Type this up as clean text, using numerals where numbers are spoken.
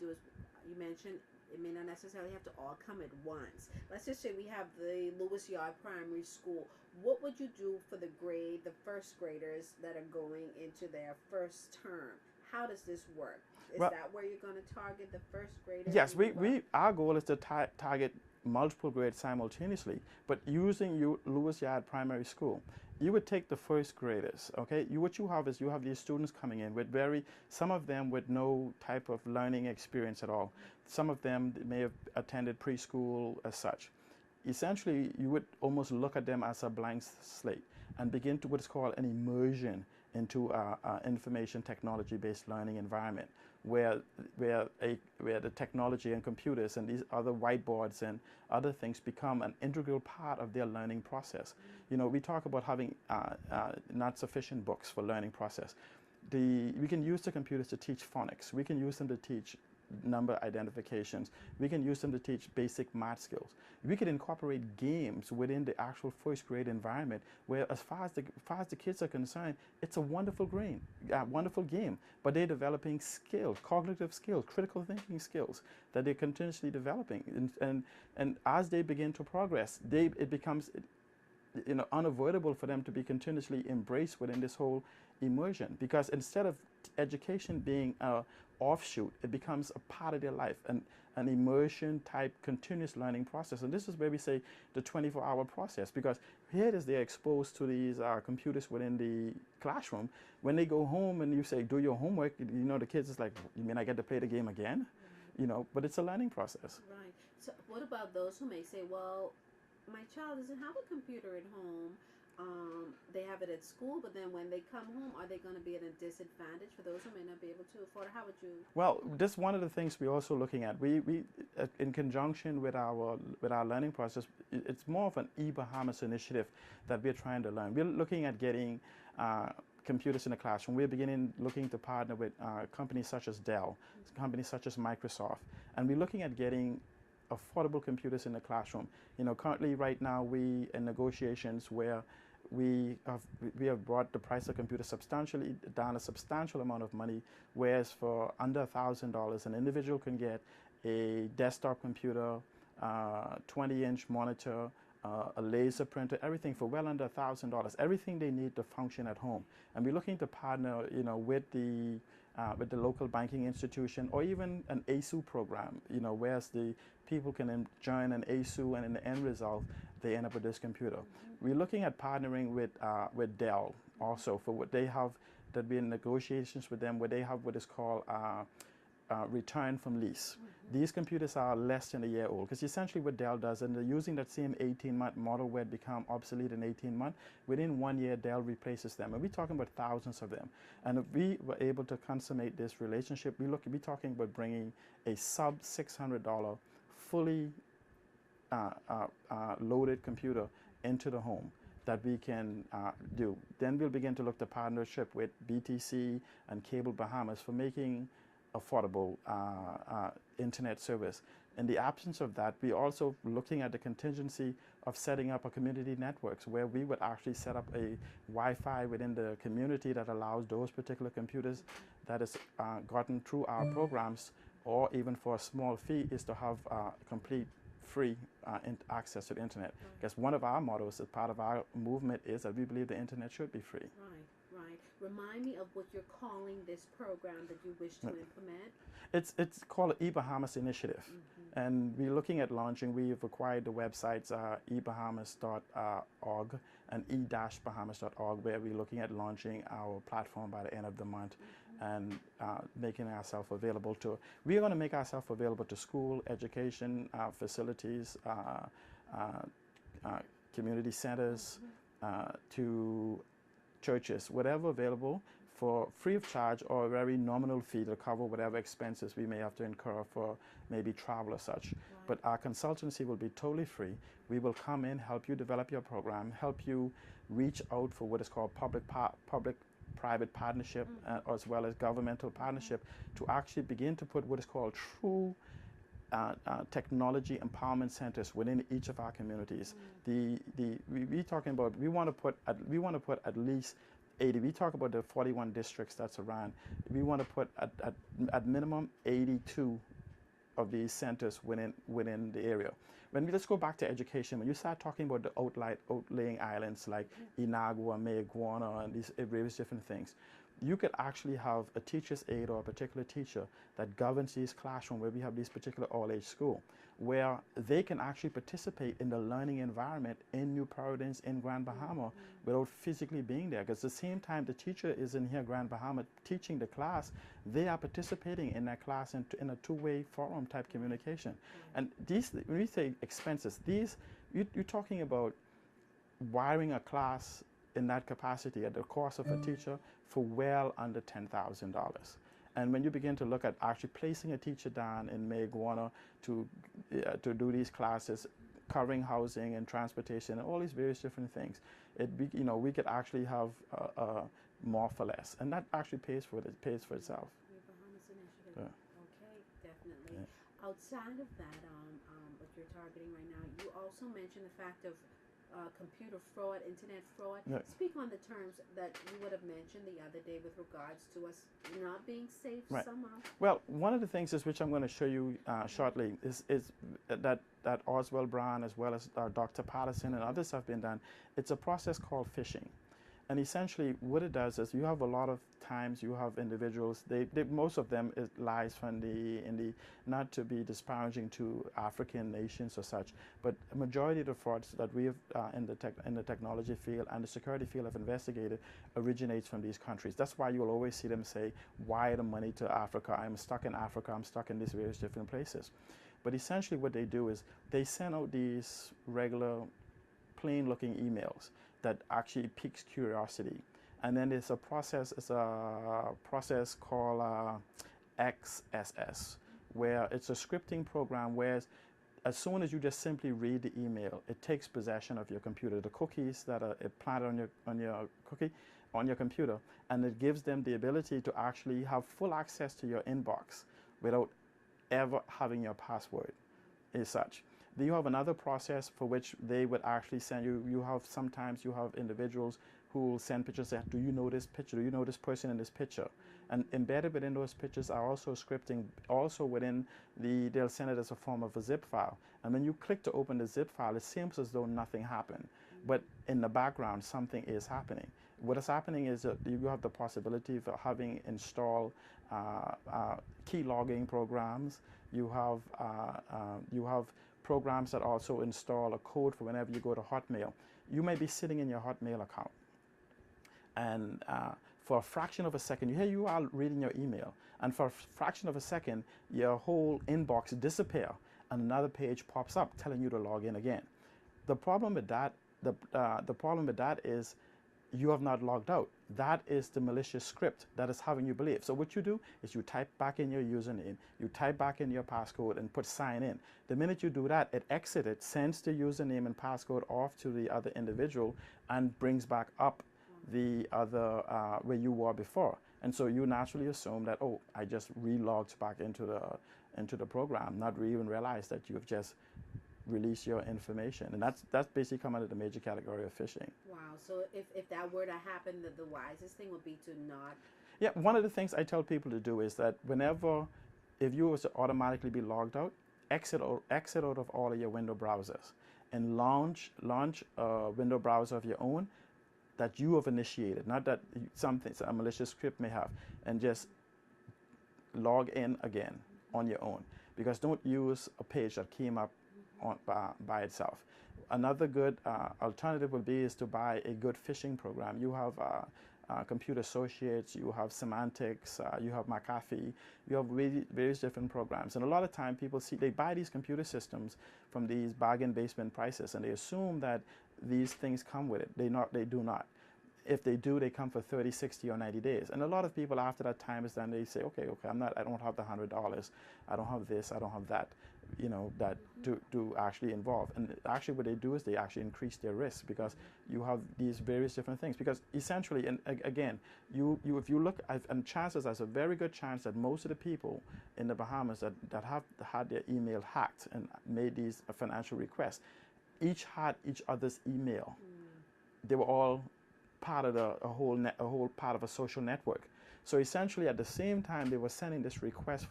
do is, you mentioned it may not necessarily have to all come at once. Let's just say we have the Lewis Yard Primary School. What would you do for the first graders that are going into their first term? How does this work? Is Well, that where you're going to target the first graders? yes, our goal is to target multiple grades simultaneously, but using Lewis Yard Primary School, you would take the first graders, okay? What you have is you have these students coming in with some of them with no type of learning experience at all. Some of them may have attended preschool as such. Essentially, you would almost look at them as a blank slate and begin to what's called an immersion into information technology-based learning environment, where the technology and computers and these other whiteboards and other things become an integral part of their learning process. You know, we talk about having not sufficient books for learning process. We can use the computers to teach phonics. We can use them to teach number identifications. We can use them to teach basic math skills. We could incorporate games within the actual first grade environment where as far as the kids are concerned, it's a wonderful game, but they're developing skills, cognitive skills, critical thinking skills that they're continuously developing. And as they begin to progress, it becomes unavoidable for them to be continuously embraced within this whole immersion, because instead of education being a offshoot, it becomes a part of their life, and an immersion type continuous learning process. And this is where we say the 24-hour process, because here it is they're exposed to these computers within the classroom. When they go home and you say do your homework, the kids is like, you mean I get to play the game again? But it's a learning process. Right. So what about those who may say, well, my child doesn't have a computer at home. They have it at school, but then when they come home, are they going to be at a disadvantage for those who may not be able to afford it? How would you? Well, this one of the things we're also looking at. We in conjunction with our learning process, it's more of an e-Bahamas initiative that we're trying to learn. We're looking at getting computers in the classroom. We're looking to partner with companies such as Dell, companies such as Microsoft, and we're looking at getting affordable computers in the classroom. Currently right now we in negotiations where we have brought the price of computers substantially down, a substantial amount of money, whereas for under $1,000 an individual can get a desktop computer, 20-inch monitor, a laser printer, everything for well under $1,000, everything they need to function at home. And we're looking to partner, with the local banking institution, or even an ASU program, whereas the people can join an ASU, and in the end result, they end up with this computer. We're looking at partnering with Dell also for what they have, that we're in negotiations with them, where they have what is called return from lease. These computers are less than a year old, because essentially what Dell does, and they're using that same 18-month model where it become obsolete in 18 months, within 1 year Dell replaces them, and we're talking about thousands of them. And if we were able to consummate this relationship, we're talking about bringing a sub $600 fully loaded computer into the home that we can do. Then we'll begin to look to partnership with BTC and Cable Bahamas for making affordable internet service. In the absence of that, we're also looking at the contingency of setting up a community networks where we would actually set up a Wi-Fi within the community that allows those particular computers that is gotten through our programs, or even for a small fee, is to have complete free access to the internet. Because one of our mottos as part of our movement is that we believe the internet should be free. Right. Remind me of what you're calling this program that you wish to implement. It's called an e-Bahamas initiative, and we're looking at launching. We've acquired the websites ebahamas.org and e-bahamas.org, where we're looking at launching our platform by the end of the month, and making ourselves available to. We're going to make ourselves available to school, education facilities, community centers, to churches, whatever available, for free of charge or a very nominal fee to cover whatever expenses we may have to incur for maybe travel or such. But our consultancy will be totally free. We will come in, help you develop your program, help you reach out for what is called public-private partnership, as well as governmental partnership, to actually begin to put what is called true technology empowerment centers within each of our communities. We talking about, we want to put at least 80. We talk about the 41 districts that's around. We want to put at minimum 82 of these centers within the area. When we, let's go back to education. When you start talking about the outlying islands like Inagua, Mayaguana, and these various different things, you could actually have a teacher's aide or a particular teacher that governs these classrooms where we have this particular all-age school, where they can actually participate in the learning environment in New Providence, in Grand Bahama, without physically being there. Because at the same time the teacher is in here, Grand Bahama, teaching the class, they are participating in that class in a two-way forum type communication. And these, when we say expenses, these, you're talking about wiring a class in that capacity at the cost of a teacher for well under $10,000. And when you begin to look at actually placing a teacher down in Mayaguana to do these classes, covering housing and transportation and all these various different things, we could actually have more for less, and that actually pays for itself. Bahamas Initiative. Okay, definitely. Outside of that, what you're targeting right now, you also mentioned the fact of computer fraud, internet fraud. Speak on the terms that you would have mentioned the other day with regards to us not being safe somehow. Well, one of the things is, which I'm going to show you shortly, is that Oswald Brown, as well as Dr. Patterson and others have been done. It's a process called phishing. And essentially what it does is, you have a lot of times you have individuals, most of them lies from in the, not to be disparaging to African nations or such, but a majority of the frauds that we have in the technology field and the security field have investigated originates from these countries. That's why you'll always see them say, wire the money to Africa, I'm stuck in Africa, I'm stuck in these various different places. But essentially what they do is, they send out these regular plain looking emails that actually piques curiosity. And then there's a process called XSS, where it's a scripting program where as soon as you just simply read the email, it takes possession of your computer, the cookies that are planted on your computer, and it gives them the ability to actually have full access to your inbox without ever having your password as such. Then you have another process for which they would actually send you, sometimes you have individuals who will send pictures, say, do you know this picture? Do you know this person in this picture? And embedded within those pictures are also scripting, also within they'll send it as a form of a zip file. And when you click to open the zip file, it seems as though nothing happened. But in the background, something is happening. What is happening is that you have the possibility of having installed key logging programs. You have programs that also install a code for whenever you go to Hotmail. You may be sitting in your Hotmail account, and for a fraction of a second, here you are reading your email, and for a fraction of a second, your whole inbox disappears, and another page pops up telling you to log in again. The problem with that, the problem with that is, you have not logged out. That is the malicious script that is having you believe. So what you do is you type back in your username, you type back in your passcode and put sign in. The minute you do that, it exits, sends the username and passcode off to the other individual and brings back up the other where you were before. And so you naturally assume that, oh, I just re-logged back into the program, not even realize that you've just release your information. And that's basically come under the major category of phishing. Wow. So if that were to happen, the wisest thing would be to not. Yeah, one of the things I tell people to do is that if you was to automatically be logged out, exit out of all of your window browsers and launch a window browser of your own that you have initiated, not that a malicious script may have, and just log in again on your own. Because don't use a page that came up by itself. Another good alternative would be to buy a good phishing program. You have Computer Associates, you have Semantics, you have McAfee, you have various different programs. And a lot of time people they buy these computer systems from these bargain basement prices, and they assume that these things come with it. They do not. If they do, they come for 30, 60, or 90 days. And a lot of people after that time is done, they say, okay, I don't have the $100, I don't have this, I don't have that, that to actually involve. And actually what they do is they actually increase their risk, because you have these various different things. Because essentially, and again, if you look, and there's a very good chance that most of the people in the Bahamas that have had their email hacked and made these financial requests, each had each other's email. They were all part of a whole part of a social network. So essentially, at the same time they were sending this request